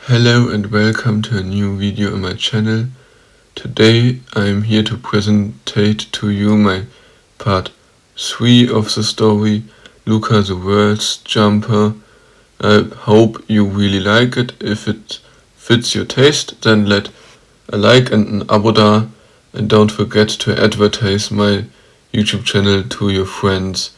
Hello and welcome to a new video on my channel. Today I am here to presentate to you my part 3 of the story, Luca the World's Jumper. I hope you really like it. If it fits your taste, then let a like and an abo da, and don't forget to advertise my YouTube channel to your friends.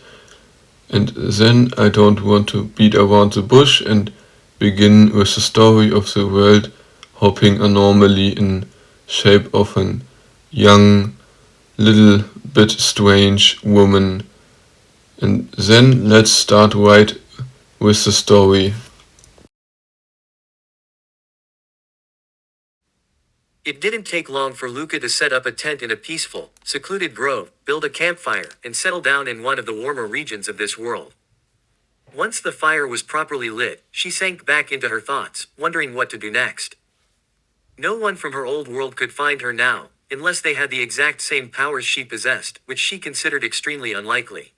And then I don't want to beat around the bush and begin with the story of the world hopping anomaly in shape of an young, little bit strange woman. And then let's start right with the story. It didn't take long for Luca to set up a tent in a peaceful, secluded grove, build a campfire, and settle down in one of the warmer regions of this world. Once the fire was properly lit, she sank back into her thoughts, wondering what to do next. No one from her old world could find her now, unless they had the exact same powers she possessed, which she considered extremely unlikely.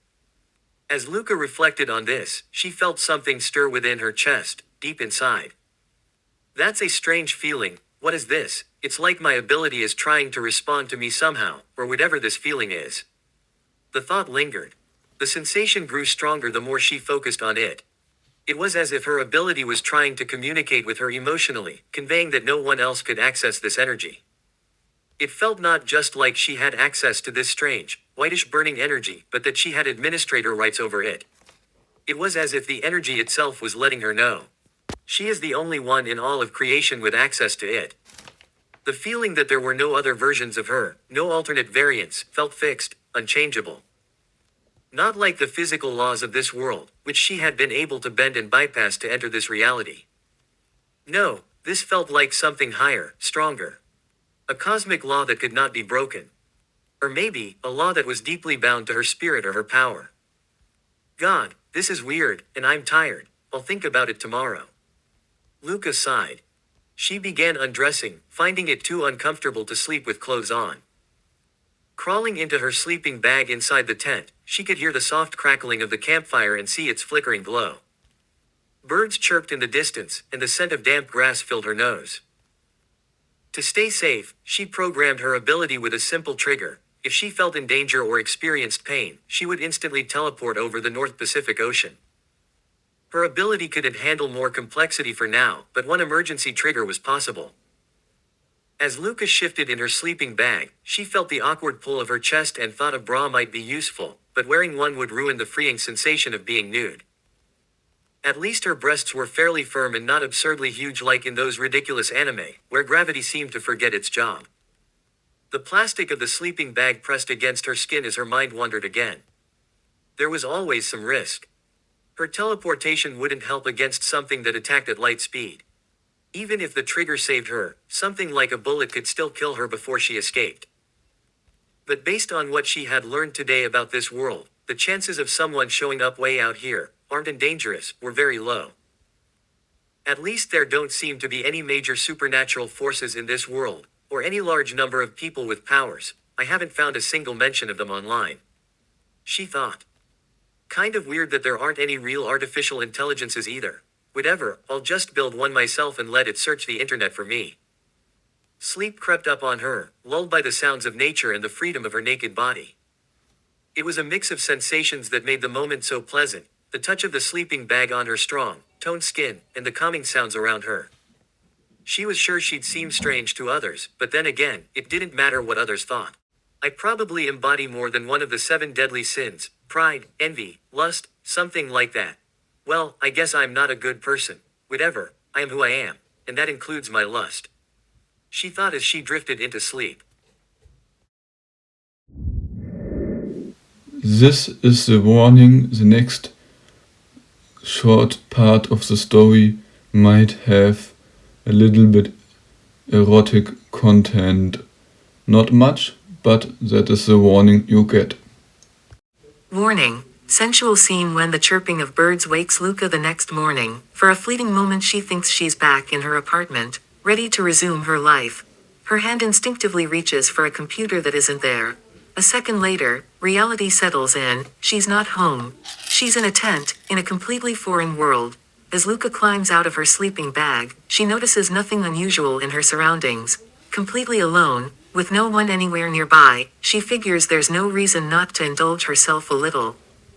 As Luca reflected on this, she felt something stir within her chest, deep inside. That's a strange feeling. What is this? It's like my ability is trying to respond to me somehow, or whatever this feeling is. The thought lingered. The sensation grew stronger the more she focused on it. It was as if her ability was trying to communicate with her emotionally, conveying that no one else could access this energy. It felt not just like she had access to this strange, whitish burning energy, but that she had administrator rights over it. It was as if the energy itself was letting her know. She is the only one in all of creation with access to it. The feeling that there were no other versions of her, no alternate variants, felt fixed, unchangeable. Not like the physical laws of this world, which she had been able to bend and bypass to enter this reality. No, this felt like something higher, stronger. A cosmic law that could not be broken. Or maybe, a law that was deeply bound to her spirit or her power. God, this is weird, and I'm tired. I'll think about it tomorrow. Luca sighed. She began undressing, finding it too uncomfortable to sleep with clothes on. Crawling into her sleeping bag inside the tent, she could hear the soft crackling of the campfire and see its flickering glow. Birds chirped in the distance, and the scent of damp grass filled her nose. To stay safe, she programmed her ability with a simple trigger. If she felt in danger or experienced pain, she would instantly teleport over the North Pacific Ocean. Her ability could handle more complexity for now, but one emergency trigger was possible. As Luca shifted in her sleeping bag, she felt the awkward pull of her chest and thought a bra might be useful, but wearing one would ruin the freeing sensation of being nude. At least her breasts were fairly firm and not absurdly huge like in those ridiculous anime, where gravity seemed to forget its job. The plastic of the sleeping bag pressed against her skin as her mind wandered again. There was always some risk. Her teleportation wouldn't help against something that attacked at light speed. Even if the trigger saved her, something like a bullet could still kill her before she escaped. But based on what she had learned today about this world, the chances of someone showing up way out here, armed and dangerous, were very low. At least there don't seem to be any major supernatural forces in this world, or any large number of people with powers. I haven't found a single mention of them online. She thought. Kind of weird that there aren't any real artificial intelligences either. Whatever, I'll just build one myself and let it search the internet for me. Sleep crept up on her, lulled by the sounds of nature and the freedom of her naked body. It was a mix of sensations that made the moment so pleasant, the touch of the sleeping bag on her strong, toned skin, and the calming sounds around her. She was sure she'd seem strange to others, but then again, it didn't matter what others thought. I probably embody more than one of the 7 deadly sins: pride, envy, lust, something like that. Well, I guess I'm not a good person. Whatever, I am who I am, and that includes my lust. She thought as she drifted into sleep. This is the warning. The next short part of the story might have a little bit erotic content. Not much, but that is the warning you get. Warning. Sensual scene when the chirping of birds wakes Luca the next morning. For a fleeting moment she thinks she's back in her apartment, ready to resume her life. Her hand instinctively reaches for a computer that isn't there. A second later, reality settles in. She's not home. She's in a tent, in a completely foreign world. As Luca climbs out of her sleeping bag, she notices nothing unusual in her surroundings. Completely alone, with no one anywhere nearby, she figures there's no reason not to indulge herself a little.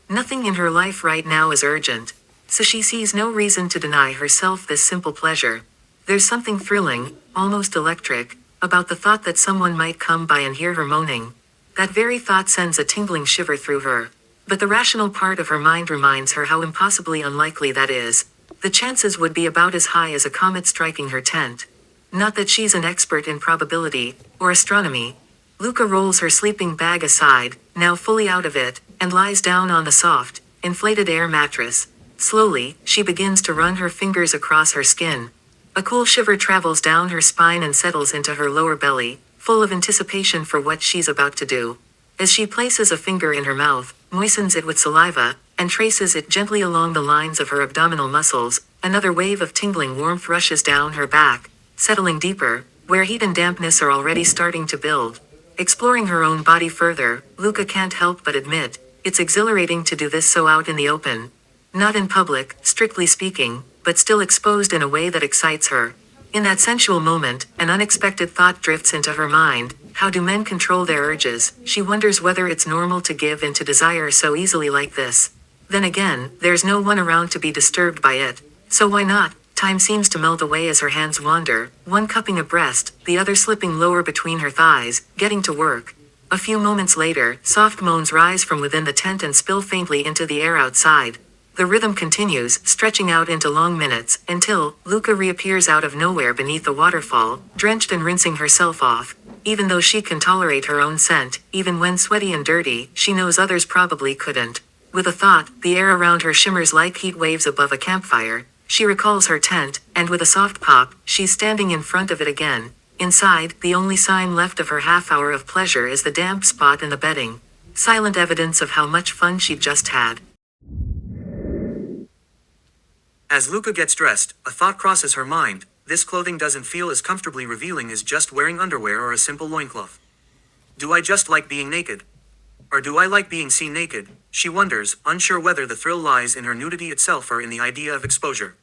Nothing in her life right now is urgent, so she sees no reason to deny herself this simple pleasure. There's something thrilling, almost electric, about the thought that someone might come by and hear her moaning. That very thought sends a tingling shiver through her. But the rational part of her mind reminds her how impossibly unlikely that is. The chances would be about as high as a comet striking her tent. Not that she's an expert in probability, or astronomy. Luca rolls her sleeping bag aside, now fully out of it, and lies down on the soft, inflated air mattress. Slowly, she begins to run her fingers across her skin. A cool shiver travels down her spine and settles into her lower belly, full of anticipation for what she's about to do. As she places a finger in her mouth, moistens it with saliva, and traces it gently along the lines of her abdominal muscles, another wave of tingling warmth rushes down her back, settling deeper, where heat and dampness are already starting to build. Exploring her own body further, Luca can't help but admit, it's exhilarating to do this so out in the open. Not in public, strictly speaking, but still exposed in a way that excites her. In that sensual moment, an unexpected thought drifts into her mind. How do men control their urges? She wonders whether it's normal to give in to desire so easily like this. Then again, there's no one around to be disturbed by it. So why not? Time seems to melt away as her hands wander, one cupping a breast, the other slipping lower between her thighs, getting to work. A few moments later, soft moans rise from within the tent and spill faintly into the air outside. The rhythm continues, stretching out into long minutes, until Luca reappears out of nowhere beneath the waterfall, drenched and rinsing herself off. Even though she can tolerate her own scent, even when sweaty and dirty, she knows others probably couldn't. With a thought, the air around her shimmers like heat waves above a campfire. She recalls her tent, and with a soft pop, she's standing in front of it again. Inside, the only sign left of her half hour of pleasure is the damp spot in the bedding. Silent evidence of how much fun she'd just had. As Luca gets dressed, a thought crosses her mind. This clothing doesn't feel as comfortably revealing as just wearing underwear or a simple loincloth. Do I just like being naked? Or do I like being seen naked? She wonders, unsure whether the thrill lies in her nudity itself or in the idea of exposure.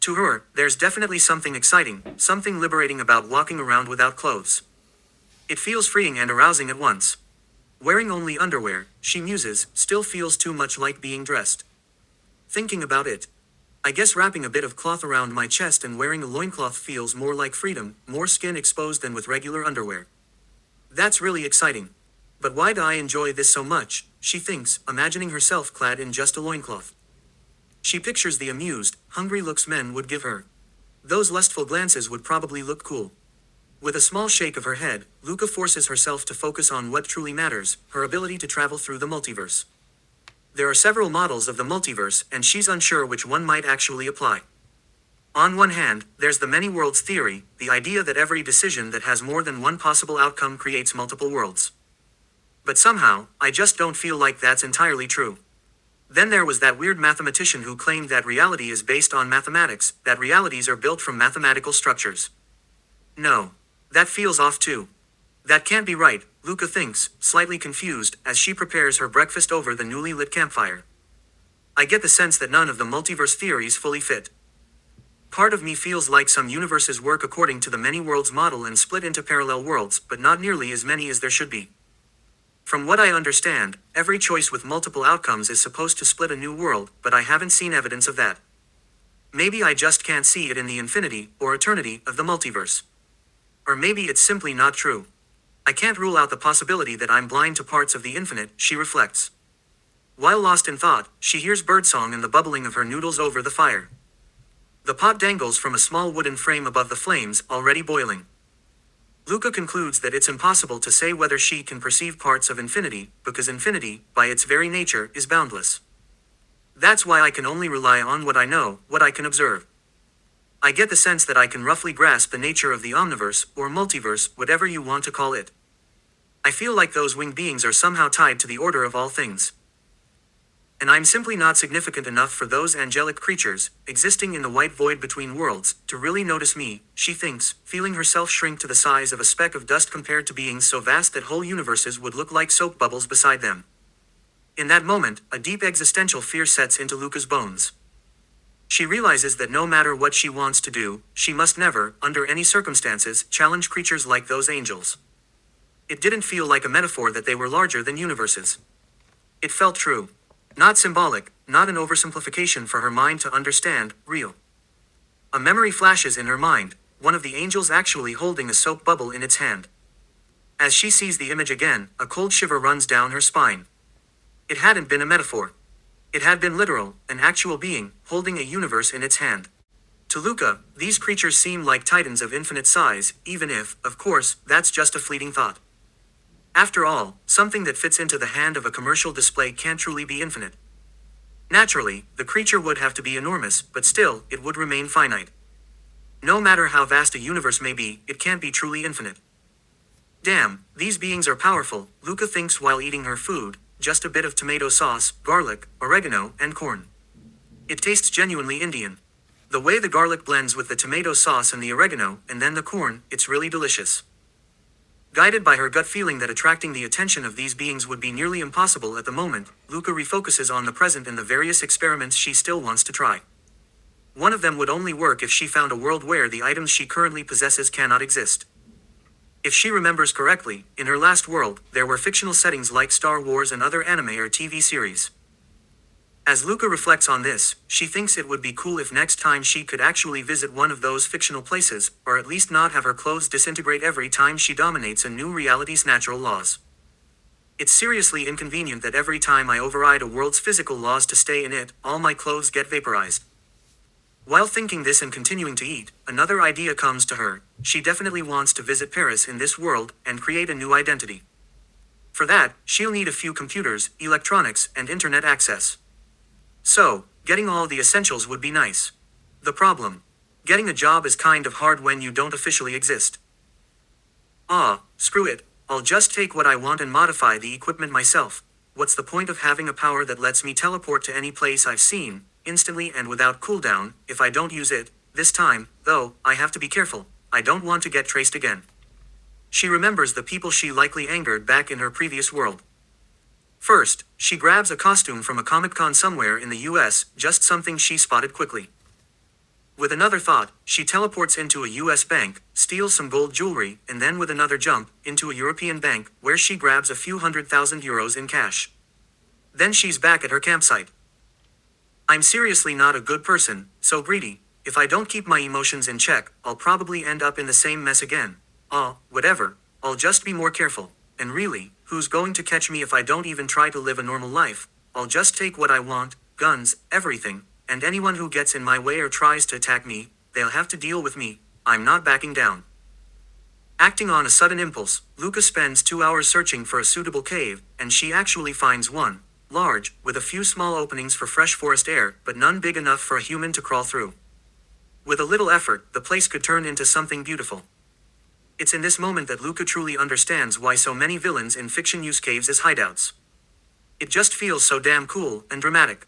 To her, there's definitely something exciting, something liberating about walking around without clothes. It feels freeing and arousing at once. Wearing only underwear, she muses, still feels too much like being dressed. Thinking about it, I guess wrapping a bit of cloth around my chest and wearing a loincloth feels more like freedom, more skin exposed than with regular underwear. That's really exciting. But why do I enjoy this so much? She thinks, imagining herself clad in just a loincloth. She pictures the amused, hungry looks men would give her. Those lustful glances would probably look cool. With a small shake of her head, Luca forces herself to focus on what truly matters, her ability to travel through the multiverse. There are several models of the multiverse, and she's unsure which one might actually apply. On one hand, there's the many worlds theory, the idea that every decision that has more than one possible outcome creates multiple worlds. But somehow, I just don't feel like that's entirely true. Then there was that weird mathematician who claimed that reality is based on mathematics, that realities are built from mathematical structures. No. That feels off too. That can't be right, Luca thinks, slightly confused, as she prepares her breakfast over the newly lit campfire. I get the sense that none of the multiverse theories fully fit. Part of me feels like some universes work according to the many worlds model and split into parallel worlds, but not nearly as many as there should be. From what I understand, every choice with multiple outcomes is supposed to split a new world, but I haven't seen evidence of that. Maybe I just can't see it in the infinity, or eternity, of the multiverse. Or maybe it's simply not true. I can't rule out the possibility that I'm blind to parts of the infinite, she reflects. While lost in thought, she hears birdsong and the bubbling of her noodles over the fire. The pot dangles from a small wooden frame above the flames, already boiling. Luca concludes that it's impossible to say whether she can perceive parts of infinity, because infinity, by its very nature, is boundless. That's why I can only rely on what I know, what I can observe. I get the sense that I can roughly grasp the nature of the omniverse, or multiverse, whatever you want to call it. I feel like those winged beings are somehow tied to the order of all things. And I'm simply not significant enough for those angelic creatures, existing in the white void between worlds, to really notice me, she thinks, feeling herself shrink to the size of a speck of dust compared to beings so vast that whole universes would look like soap bubbles beside them. In that moment, a deep existential fear sets into Luca's bones. She realizes that no matter what she wants to do, she must never, under any circumstances, challenge creatures like those angels. It didn't feel like a metaphor that they were larger than universes. It felt true. Not symbolic, not an oversimplification for her mind to understand, real. A memory flashes in her mind, one of the angels actually holding a soap bubble in its hand. As she sees the image again, a cold shiver runs down her spine. It hadn't been a metaphor. It had been literal, an actual being, holding a universe in its hand. To Luca, these creatures seem like titans of infinite size, even if, of course, that's just a fleeting thought. After all, something that fits into the hand of a commercial display can't truly be infinite. Naturally, the creature would have to be enormous, but still, it would remain finite. No matter how vast a universe may be, it can't be truly infinite. Damn, these beings are powerful, Luca thinks while eating her food, just a bit of tomato sauce, garlic, oregano, and corn. It tastes genuinely Indian. The way the garlic blends with the tomato sauce and the oregano, and then the corn, it's really delicious. Guided by her gut feeling that attracting the attention of these beings would be nearly impossible at the moment, Luca refocuses on the present and the various experiments she still wants to try. One of them would only work if she found a world where the items she currently possesses cannot exist. If she remembers correctly, in her last world, there were fictional settings like Star Wars and other anime or TV series. As Luca reflects on this, she thinks it would be cool if next time she could actually visit one of those fictional places, or at least not have her clothes disintegrate every time she dominates a new reality's natural laws. It's seriously inconvenient that every time I override a world's physical laws to stay in it, all my clothes get vaporized. While thinking this and continuing to eat, another idea comes to her. She definitely wants to visit Paris in this world, and create a new identity. For that, she'll need a few computers, electronics, and internet access. So, getting all the essentials would be nice. The problem? Getting a job is kind of hard when you don't officially exist. Screw it, I'll just take what I want and modify the equipment myself. What's the point of having a power that lets me teleport to any place I've seen, instantly and without cooldown, if I don't use it? This time, though, I have to be careful. I don't want to get traced again. She remembers the people she likely angered back in her previous world. First, she grabs a costume from a Comic-Con somewhere in the US, just something she spotted quickly. With another thought, she teleports into a US bank, steals some gold jewelry, and then with another jump, into a European bank, where she grabs a few €100,000 in cash. Then she's back at her campsite. I'm seriously not a good person, so greedy. If I don't keep my emotions in check, I'll probably end up in the same mess again. Whatever, I'll just be more careful. And really, who's going to catch me if I don't even try to live a normal life? I'll just take what I want, guns, everything, and anyone who gets in my way or tries to attack me, they'll have to deal with me. I'm not backing down. Acting on a sudden impulse, Luca spends 2 hours searching for a suitable cave, and she actually finds one. Large, with a few small openings for fresh forest air, but none big enough for a human to crawl through. With a little effort, the place could turn into something beautiful. It's in this moment that Luca truly understands why so many villains in fiction use caves as hideouts. It just feels so damn cool and dramatic.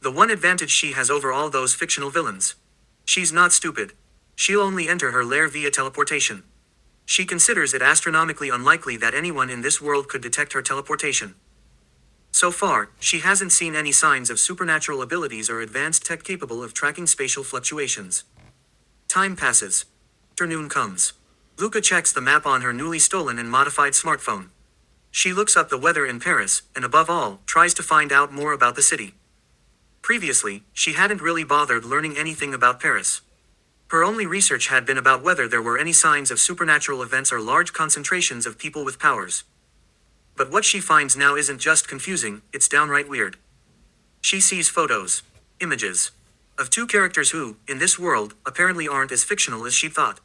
The one advantage she has over all those fictional villains. She's not stupid. She'll only enter her lair via teleportation. She considers it astronomically unlikely that anyone in this world could detect her teleportation. So far, she hasn't seen any signs of supernatural abilities or advanced tech capable of tracking spatial fluctuations. Time passes. Afternoon comes. Luca checks the map on her newly stolen and modified smartphone. She looks up the weather in Paris, and above all, tries to find out more about the city. Previously, she hadn't really bothered learning anything about Paris. Her only research had been about whether there were any signs of supernatural events or large concentrations of people with powers. But what she finds now isn't just confusing, it's downright weird. She sees photos, images, of two characters who, in this world, apparently aren't as fictional as she thought.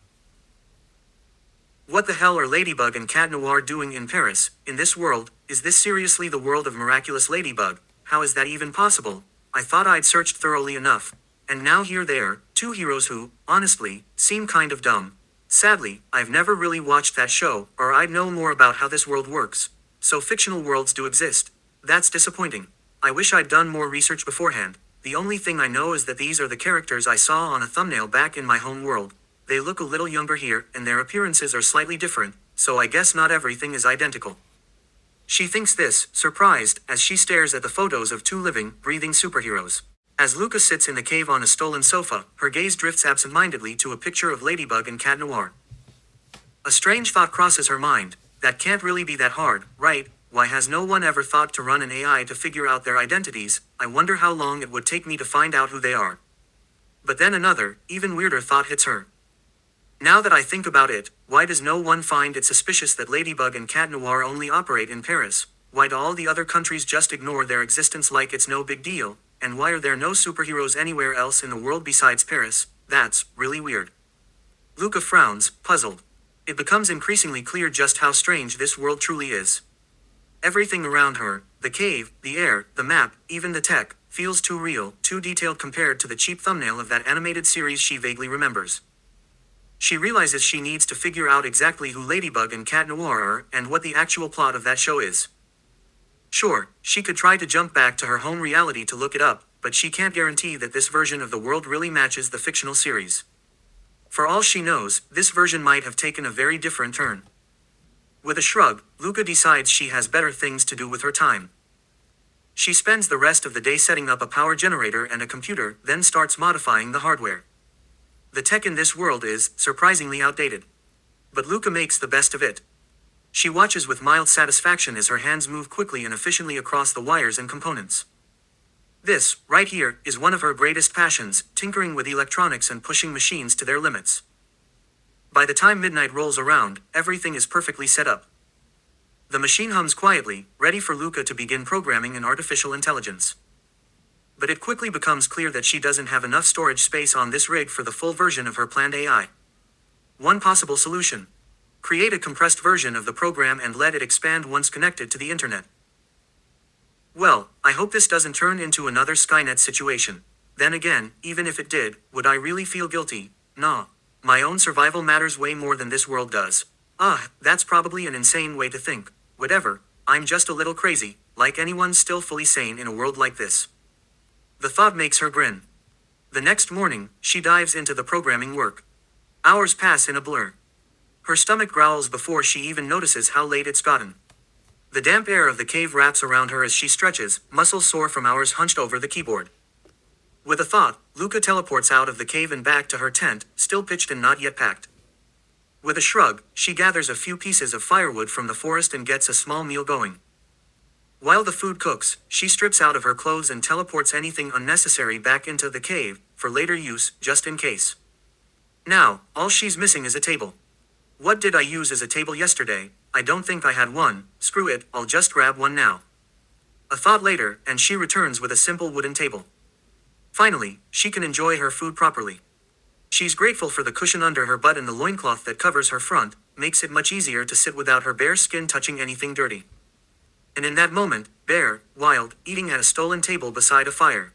What the hell are Ladybug and Cat Noir doing in Paris, in this world? Is this seriously the world of Miraculous Ladybug? How is that even possible? I thought I'd searched thoroughly enough. And now here they are, two heroes who, honestly, seem kind of dumb. Sadly, I've never really watched that show, or I'd know more about how this world works. So fictional worlds do exist. That's disappointing. I wish I'd done more research beforehand. The only thing I know is that these are the characters I saw on a thumbnail back in my home world. They look a little younger here, and their appearances are slightly different, so I guess not everything is identical. She thinks this, surprised, as she stares at the photos of two living, breathing superheroes. As Luca sits in the cave on a stolen sofa, her gaze drifts absent-mindedly to a picture of Ladybug and Cat Noir. A strange thought crosses her mind. That can't really be that hard, right? Why has no one ever thought to run an AI to figure out their identities? I wonder how long it would take me to find out who they are. But then another, even weirder thought hits her. Now that I think about it, why does no one find it suspicious that Ladybug and Cat Noir only operate in Paris? Why do all the other countries just ignore their existence like it's no big deal? And why are there no superheroes anywhere else in the world besides Paris? That's really weird. Luca frowns, puzzled. It becomes increasingly clear just how strange this world truly is. Everything around her, the cave, the air, the map, even the tech, feels too real, too detailed compared to the cheap thumbnail of that animated series she vaguely remembers. She realizes she needs to figure out exactly who Ladybug and Cat Noir are, and what the actual plot of that show is. Sure, she could try to jump back to her home reality to look it up, but she can't guarantee that this version of the world really matches the fictional series. For all she knows, this version might have taken a very different turn. With a shrug, Luca decides she has better things to do with her time. She spends the rest of the day setting up a power generator and a computer, then starts modifying the hardware. The tech in this world is, surprisingly outdated. But Luca makes the best of it. She watches with mild satisfaction as her hands move quickly and efficiently across the wires and components. This, right here, is one of her greatest passions, tinkering with electronics and pushing machines to their limits. By the time midnight rolls around, everything is perfectly set up. The machine hums quietly, ready for Luca to begin programming an artificial intelligence. But it quickly becomes clear that she doesn't have enough storage space on this rig for the full version of her planned AI. One possible solution: create a compressed version of the program and let it expand once connected to the internet. Well, I hope this doesn't turn into another Skynet situation. Then again, even if it did, would I really feel guilty? Nah. My own survival matters way more than this world does. That's probably an insane way to think. Whatever, I'm just a little crazy, like anyone still fully sane in a world like this. The thought makes her grin. The next morning, she dives into the programming work. Hours pass in a blur. Her stomach growls before she even notices how late it's gotten. The damp air of the cave wraps around her as she stretches, muscles sore from hours hunched over the keyboard. With a thought, Luca teleports out of the cave and back to her tent, still pitched and not yet packed. With a shrug, she gathers a few pieces of firewood from the forest and gets a small meal going. While the food cooks, she strips out of her clothes and teleports anything unnecessary back into the cave, for later use, just in case. Now, all she's missing is a table. What did I use as a table yesterday? I don't think I had one. Screw it, I'll just grab one now. A thought later, and she returns with a simple wooden table. Finally, she can enjoy her food properly. She's grateful for the cushion under her butt and the loincloth that covers her front, makes it much easier to sit without her bare skin touching anything dirty. And in that moment, bare, wild, eating at a stolen table beside a fire,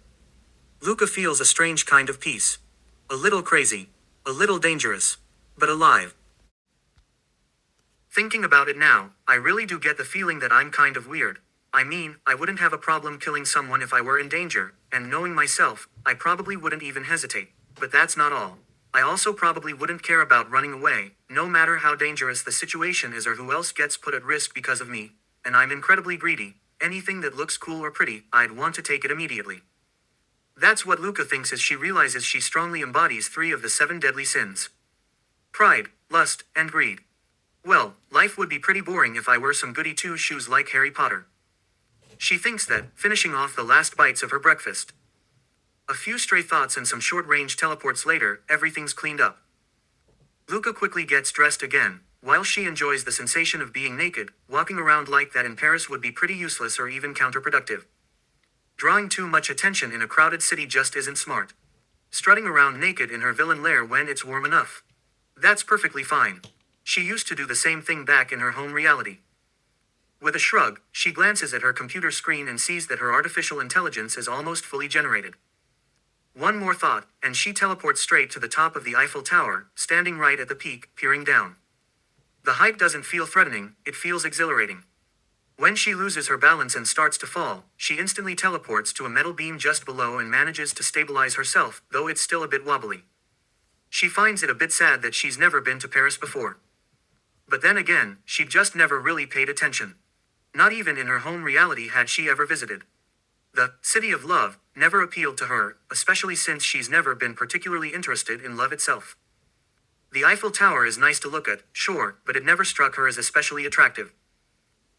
Luca feels a strange kind of peace. A little crazy. A little dangerous. But alive. Thinking about it now, I really do get the feeling that I'm kind of weird. I mean, I wouldn't have a problem killing someone if I were in danger, and knowing myself, I probably wouldn't even hesitate. But that's not all. I also probably wouldn't care about running away, no matter how dangerous the situation is or who else gets put at risk because of me. And I'm incredibly greedy. Anything that looks cool or pretty, I'd want to take it immediately. That's what Luca thinks as she realizes she strongly embodies 3 of the 7 deadly sins: pride, lust, and greed. Well, life would be pretty boring if I were some goody two-shoes like Harry Potter. She thinks that, finishing off the last bites of her breakfast. A few stray thoughts and some short-range teleports later, everything's cleaned up. Luca quickly gets dressed again. While she enjoys the sensation of being naked, walking around like that in Paris would be pretty useless or even counterproductive. Drawing too much attention in a crowded city just isn't smart. Strutting around naked in her villain lair when it's warm enough. That's perfectly fine. She used to do the same thing back in her home reality. With a shrug, she glances at her computer screen and sees that her artificial intelligence is almost fully generated. One more thought, and she teleports straight to the top of the Eiffel Tower, standing right at the peak, peering down. The height doesn't feel threatening, it feels exhilarating. When she loses her balance and starts to fall, she instantly teleports to a metal beam just below and manages to stabilize herself, though it's still a bit wobbly. She finds it a bit sad that she's never been to Paris before. But then again, she'd just never really paid attention. Not even in her home reality had she ever visited. The city of love never appealed to her, especially since she's never been particularly interested in love itself. The Eiffel Tower is nice to look at, sure, but it never struck her as especially attractive.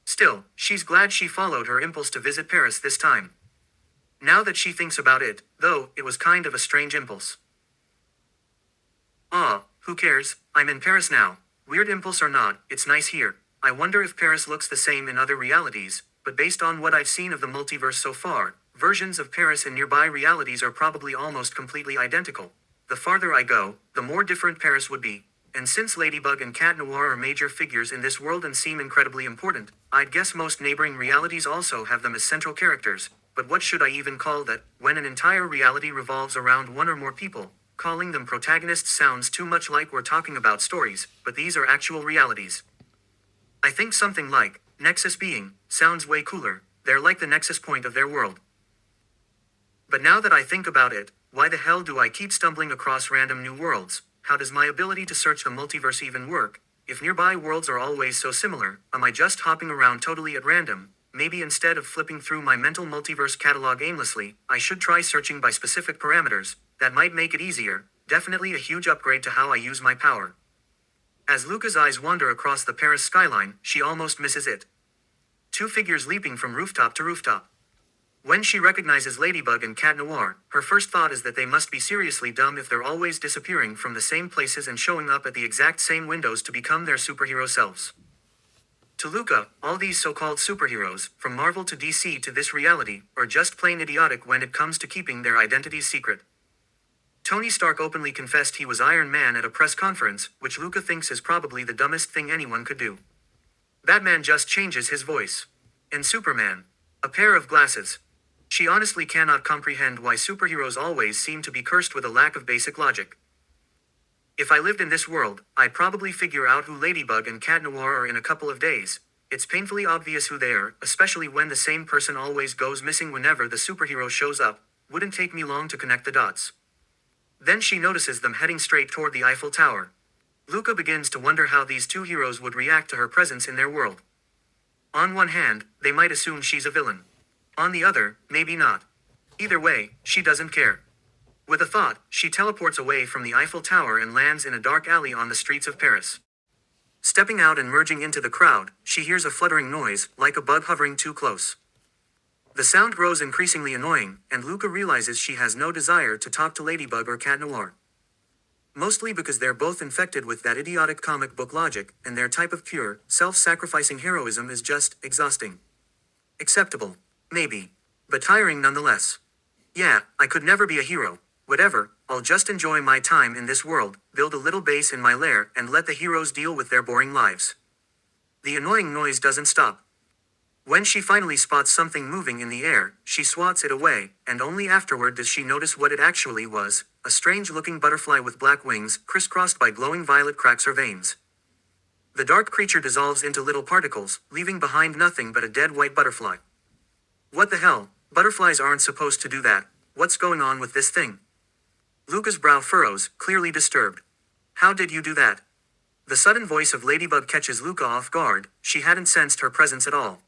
Still, she's glad she followed her impulse to visit Paris this time. Now that she thinks about it, though, it was kind of a strange impulse. Who cares, I'm in Paris now. Weird impulse or not, it's nice here. I wonder if Paris looks the same in other realities, but based on what I've seen of the multiverse so far, versions of Paris in nearby realities are probably almost completely identical. The farther I go, the more different Paris would be. And since Ladybug and Cat Noir are major figures in this world and seem incredibly important, I'd guess most neighboring realities also have them as central characters. But what should I even call that, when an entire reality revolves around one or more people? Calling them protagonists sounds too much like we're talking about stories, but these are actual realities. I think something like, Nexus Being, sounds way cooler. They're like the nexus point of their world. But now that I think about it, why the hell do I keep stumbling across random new worlds? How does my ability to search the multiverse even work? If nearby worlds are always so similar, am I just hopping around totally at random? Maybe instead of flipping through my mental multiverse catalog aimlessly, I should try searching by specific parameters. That might make it easier, definitely a huge upgrade to how I use my power. As Luca's eyes wander across the Paris skyline, she almost misses it. Two figures leaping from rooftop to rooftop. When she recognizes Ladybug and Cat Noir, her first thought is that they must be seriously dumb if they're always disappearing from the same places and showing up at the exact same windows to become their superhero selves. To Luca, all these so-called superheroes, from Marvel to DC to this reality, are just plain idiotic when it comes to keeping their identities secret. Tony Stark openly confessed he was Iron Man at a press conference, which Luca thinks is probably the dumbest thing anyone could do. Batman just changes his voice. And Superman. A pair of glasses. She honestly cannot comprehend why superheroes always seem to be cursed with a lack of basic logic. If I lived in this world, I'd probably figure out who Ladybug and Cat Noir are in a couple of days. It's painfully obvious who they are, especially when the same person always goes missing whenever the superhero shows up. Wouldn't take me long to connect the dots. Then she notices them heading straight toward the Eiffel Tower. Luca begins to wonder how these two heroes would react to her presence in their world. On one hand, they might assume she's a villain. On the other, maybe not. Either way, she doesn't care. With a thought, she teleports away from the Eiffel Tower and lands in a dark alley on the streets of Paris. Stepping out and merging into the crowd, she hears a fluttering noise, like a bug hovering too close. The sound grows increasingly annoying, and Luca realizes she has no desire to talk to Ladybug or Cat Noir. Mostly because they're both infected with that idiotic comic book logic, and their type of pure, self-sacrificing heroism is just exhausting. Acceptable. Maybe. But tiring nonetheless. Yeah, I could never be a hero. Whatever, I'll just enjoy my time in this world, build a little base in my lair, and let the heroes deal with their boring lives. The annoying noise doesn't stop. When she finally spots something moving in the air, she swats it away, and only afterward does she notice what it actually was, a strange-looking butterfly with black wings, crisscrossed by glowing violet cracks or veins. The dark creature dissolves into little particles, leaving behind nothing but a dead white butterfly. What the hell? Butterflies aren't supposed to do that. What's going on with this thing? Luca's brow furrows, clearly disturbed. How did you do that? The sudden voice of Ladybug catches Luca off guard. She hadn't sensed her presence at all.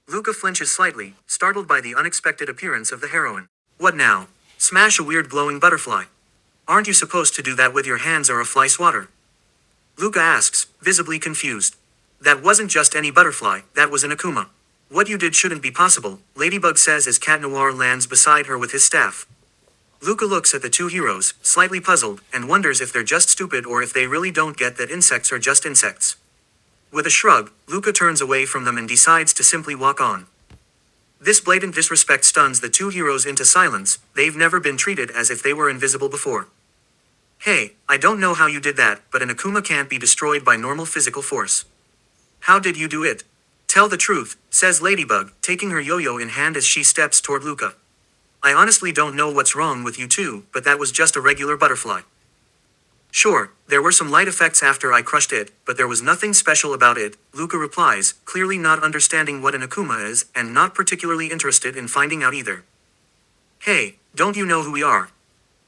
Luca flinches slightly, startled by the unexpected appearance of the heroine. What now? Smash a weird glowing butterfly? Aren't you supposed to do that with your hands or a fly swatter? Luca asks, visibly confused. That wasn't just any butterfly, that was an Akuma. What you did shouldn't be possible, Ladybug says as Cat Noir lands beside her with his staff. Luca looks at the two heroes, slightly puzzled, and wonders if they're just stupid or if they really don't get that insects are just insects. With a shrug, Luca turns away from them and decides to simply walk on. This blatant disrespect stuns the two heroes into silence. They've never been treated as if they were invisible before. Hey, I don't know how you did that, but an Akuma can't be destroyed by normal physical force. How did you do it? Tell the truth, says Ladybug, taking her yo-yo in hand as she steps toward Luca. I honestly don't know what's wrong with you two, but that was just a regular butterfly. Sure, there were some light effects after I crushed it, but there was nothing special about it, Luca replies, clearly not understanding what an Akuma is, and not particularly interested in finding out either. Hey, don't you know who we are?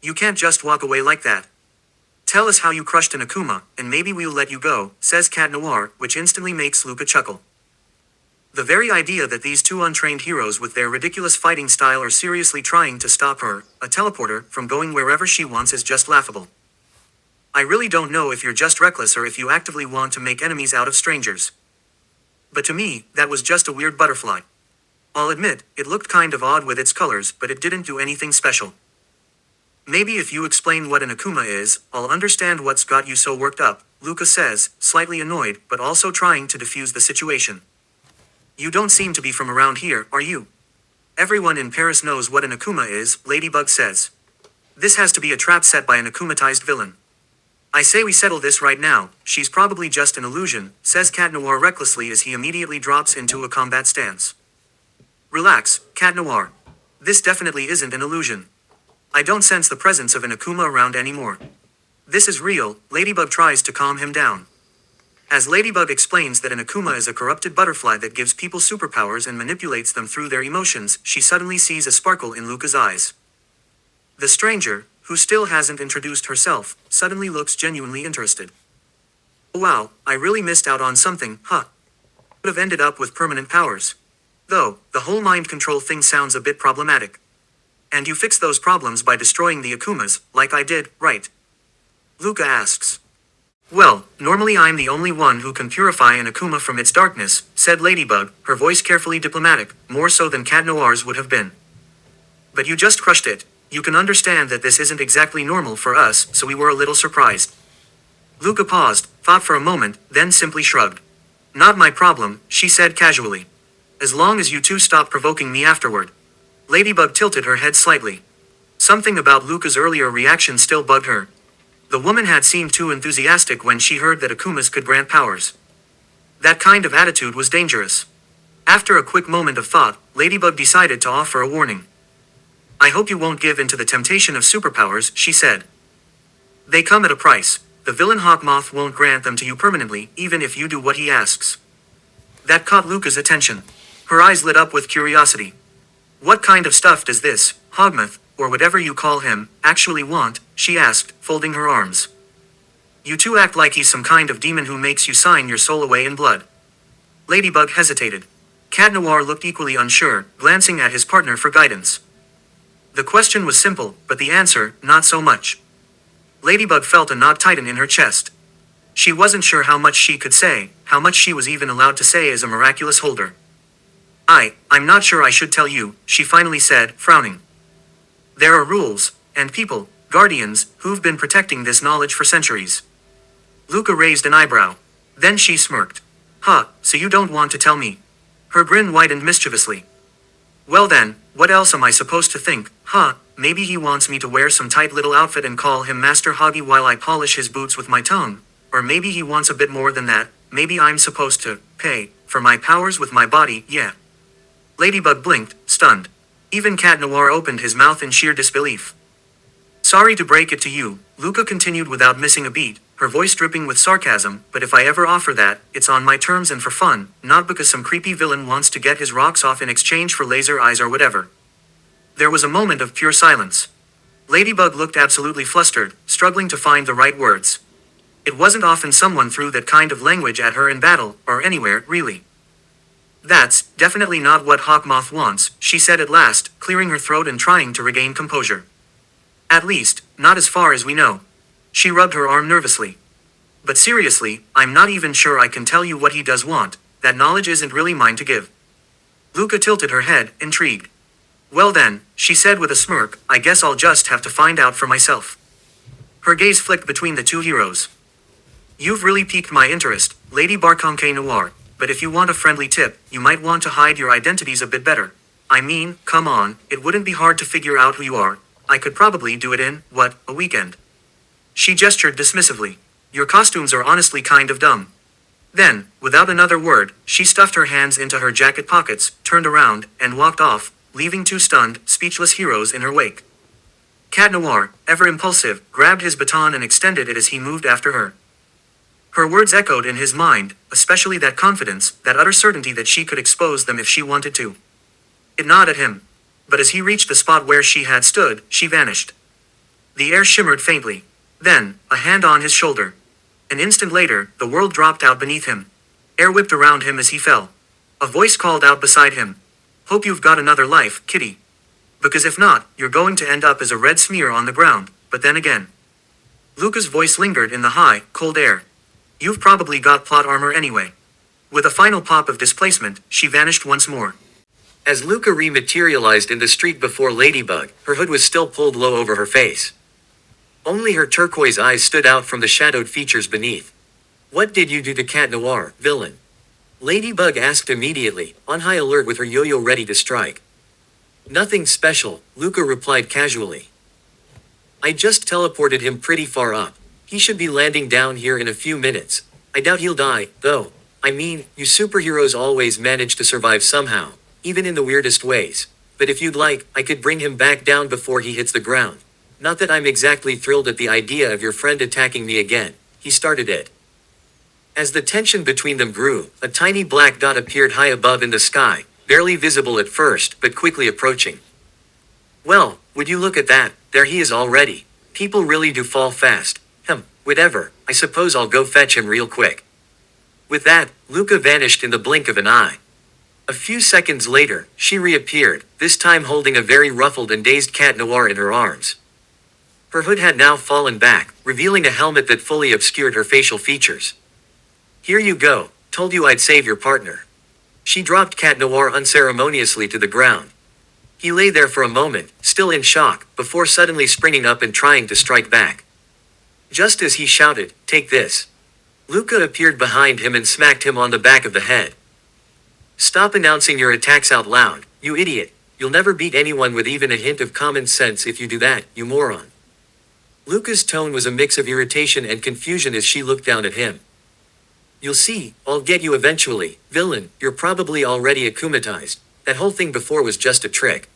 You can't just walk away like that. Tell us how you crushed an Akuma, and maybe we'll let you go, says Cat Noir, which instantly makes Luca chuckle. The very idea that these two untrained heroes with their ridiculous fighting style are seriously trying to stop her, a teleporter, from going wherever she wants is just laughable. I really don't know if you're just reckless or if you actively want to make enemies out of strangers. But to me, that was just a weird butterfly. I'll admit, it looked kind of odd with its colors, but it didn't do anything special. Maybe if you explain what an Akuma is, I'll understand what's got you so worked up, Luca says, slightly annoyed, but also trying to defuse the situation. You don't seem to be from around here, are you? Everyone in Paris knows what an Akuma is, Ladybug says. This has to be a trap set by an Akumatized villain. I say we settle this right now, she's probably just an illusion, says Cat Noir recklessly as he immediately drops into a combat stance. Relax, Cat Noir. This definitely isn't an illusion. I don't sense the presence of an Akuma around anymore. This is real, Ladybug tries to calm him down. As Ladybug explains that an Akuma is a corrupted butterfly that gives people superpowers and manipulates them through their emotions, she suddenly sees a sparkle in Luca's eyes. The stranger, who still hasn't introduced herself, suddenly looks genuinely interested. Wow, I really missed out on something, huh? Would have ended up with permanent powers. Though, the whole mind control thing sounds a bit problematic. And you fix those problems by destroying the Akumas, like I did, right? Luca asks. Well, normally I'm the only one who can purify an Akuma from its darkness, said Ladybug, her voice carefully diplomatic, more so than Cat Noir's would have been. But you just crushed it. You can understand that this isn't exactly normal for us, so we were a little surprised. Luca paused, thought for a moment, then simply shrugged. Not my problem, she said casually. As long as you two stop provoking me afterward. Ladybug tilted her head slightly. Something about Luca's earlier reaction still bugged her. The woman had seemed too enthusiastic when she heard that Akumas could grant powers. That kind of attitude was dangerous. After a quick moment of thought, Ladybug decided to offer a warning. I hope you won't give in to the temptation of superpowers, she said. They come at a price. The villain Hawkmoth won't grant them to you permanently, even if you do what he asks. That caught Luca's attention. Her eyes lit up with curiosity. What kind of stuff does this, Hogmoth, or whatever you call him, actually want? She asked, folding her arms. You two act like he's some kind of demon who makes you sign your soul away in blood. Ladybug hesitated. Cat Noir looked equally unsure, glancing at his partner for guidance. The question was simple, but the answer, not so much. Ladybug felt a knot tighten in her chest. She wasn't sure how much she could say, how much she was even allowed to say as a miraculous holder. I'm not sure I should tell you, she finally said, frowning. There are rules, and people, guardians, who've been protecting this knowledge for centuries. Luca raised an eyebrow. Then she smirked. Huh, so you don't want to tell me? Her grin widened mischievously. Well then, what else am I supposed to think, huh? Maybe he wants me to wear some tight little outfit and call him Master Hoggy while I polish his boots with my tongue. Or maybe he wants a bit more than that, maybe I'm supposed to pay for my powers with my body, yeah. Ladybug blinked, stunned. Even Cat Noir opened his mouth in sheer disbelief. Sorry to break it to you, Luca continued without missing a beat, her voice dripping with sarcasm, but if I ever offer that, it's on my terms and for fun, not because some creepy villain wants to get his rocks off in exchange for laser eyes or whatever. There was a moment of pure silence. Ladybug looked absolutely flustered, struggling to find the right words. It wasn't often someone threw that kind of language at her in battle, or anywhere, really. That's definitely not what Hawkmoth wants, she said at last, clearing her throat and trying to regain composure. At least, not as far as we know. She rubbed her arm nervously. But seriously, I'm not even sure I can tell you what he does want. That knowledge isn't really mine to give. Luca tilted her head, intrigued. Well then, she said with a smirk, I guess I'll just have to find out for myself. Her gaze flicked between the two heroes. You've really piqued my interest, Lady Barconque Noir. But if you want a friendly tip, you might want to hide your identities a bit better. I mean, come on, it wouldn't be hard to figure out who you are. I could probably do it in, a weekend. She gestured dismissively. Your costumes are honestly kind of dumb. Then, without another word, she stuffed her hands into her jacket pockets, turned around, and walked off, leaving two stunned, speechless heroes in her wake. Cat Noir, ever impulsive, grabbed his baton and extended it as he moved after her. Her words echoed in his mind, especially that confidence, that utter certainty that she could expose them if she wanted to. It gnawed at him. But as he reached the spot where she had stood, she vanished. The air shimmered faintly. Then, a hand on his shoulder. An instant later, the world dropped out beneath him. Air whipped around him as he fell. A voice called out beside him. Hope you've got another life, kitty. Because if not, you're going to end up as a red smear on the ground, but then again. Luca's voice lingered in the high, cold air. You've probably got plot armor anyway. With a final pop of displacement, she vanished once more. As Luca rematerialized in the street before Ladybug, her hood was still pulled low over her face. Only her turquoise eyes stood out from the shadowed features beneath. What did you do to Cat Noir, villain? Ladybug asked immediately, on high alert with her yo-yo ready to strike. Nothing special, Luca replied casually. I just teleported him pretty far up. He should be landing down here in a few minutes. I doubt he'll die, though. I mean, you superheroes always manage to survive somehow, even in the weirdest ways. But if you'd like, I could bring him back down before he hits the ground. Not that I'm exactly thrilled at the idea of your friend attacking me again. He started it. As the tension between them grew, a tiny black dot appeared high above in the sky, barely visible at first, but quickly approaching. Well, would you look at that, there he is already. People really do fall fast. Whatever, I suppose I'll go fetch him real quick. With that, Luca vanished in the blink of an eye. A few seconds later, she reappeared, this time holding a very ruffled and dazed Cat Noir in her arms. Her hood had now fallen back, revealing a helmet that fully obscured her facial features. Here you go, told you I'd save your partner. She dropped Cat Noir unceremoniously to the ground. He lay there for a moment, still in shock, before suddenly springing up and trying to strike back. Just as he shouted, "Take this!" Luca appeared behind him and smacked him on the back of the head. Stop announcing your attacks out loud, you idiot. You'll never beat anyone with even a hint of common sense if you do that, you moron. Luca's tone was a mix of irritation and confusion as she looked down at him. You'll see, I'll get you eventually, villain, you're probably already akumatized. That whole thing before was just a trick.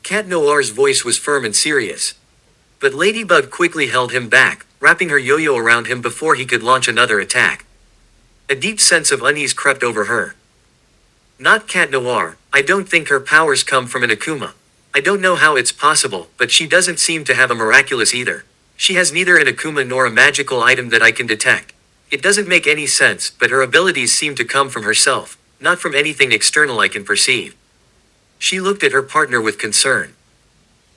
Cat Noir's voice was firm and serious. But Ladybug quickly held him back, wrapping her yo-yo around him before he could launch another attack. A deep sense of unease crept over her. Not Cat Noir, I don't think her powers come from an Akuma. I don't know how it's possible, but she doesn't seem to have a miraculous either. She has neither an Akuma nor a magical item that I can detect. It doesn't make any sense, but her abilities seem to come from herself, not from anything external I can perceive. She looked at her partner with concern.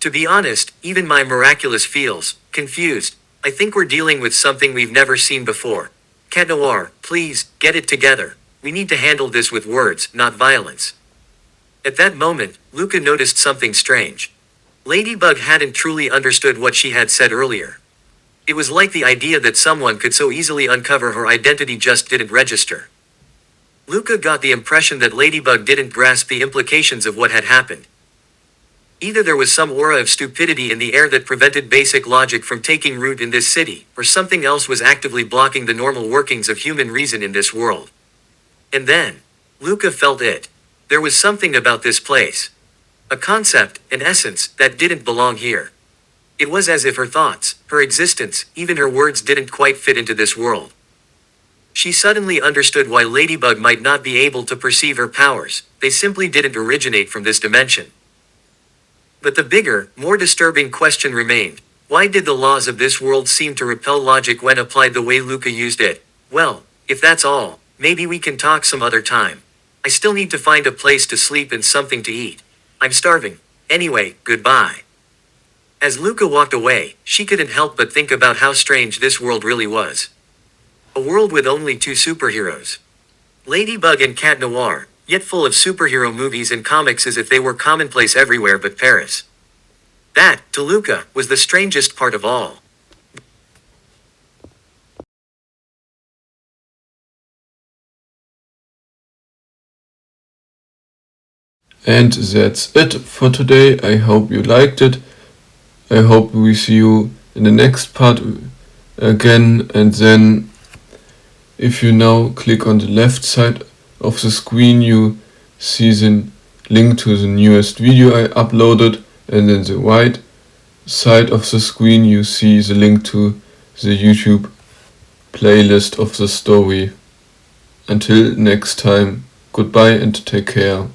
To be honest, even my miraculous feels confused. I think we're dealing with something we've never seen before. Cat Noir, please, get it together. We need to handle this with words, not violence. At that moment, Luca noticed something strange. Ladybug hadn't truly understood what she had said earlier. It was like the idea that someone could so easily uncover her identity just didn't register. Luca got the impression that Ladybug didn't grasp the implications of what had happened. Either there was some aura of stupidity in the air that prevented basic logic from taking root in this city, or something else was actively blocking the normal workings of human reason in this world. And then, Luca felt it. There was something about this place. A concept, an essence, that didn't belong here. It was as if her thoughts, her existence, even her words didn't quite fit into this world. She suddenly understood why Ladybug might not be able to perceive her powers. They simply didn't originate from this dimension. But the bigger, more disturbing question remained. Why did the laws of this world seem to repel logic when applied the way Luca used it? Well, if that's all, maybe we can talk some other time. I still need to find a place to sleep and something to eat. I'm starving. Anyway, goodbye. As Luca walked away, she couldn't help but think about how strange this world really was. A world with only two superheroes. Ladybug and Cat Noir, yet full of superhero movies and comics as if they were commonplace everywhere but Paris. That, to Luca, was the strangest part of all. And that's it for today. I hope you liked it. I hope we see you in the next part again. And then if you now click on the left side of the screen, you see the link to the newest video I uploaded, and then the right side of the screen you see the link to the YouTube playlist of the story. Until next time, goodbye and take care.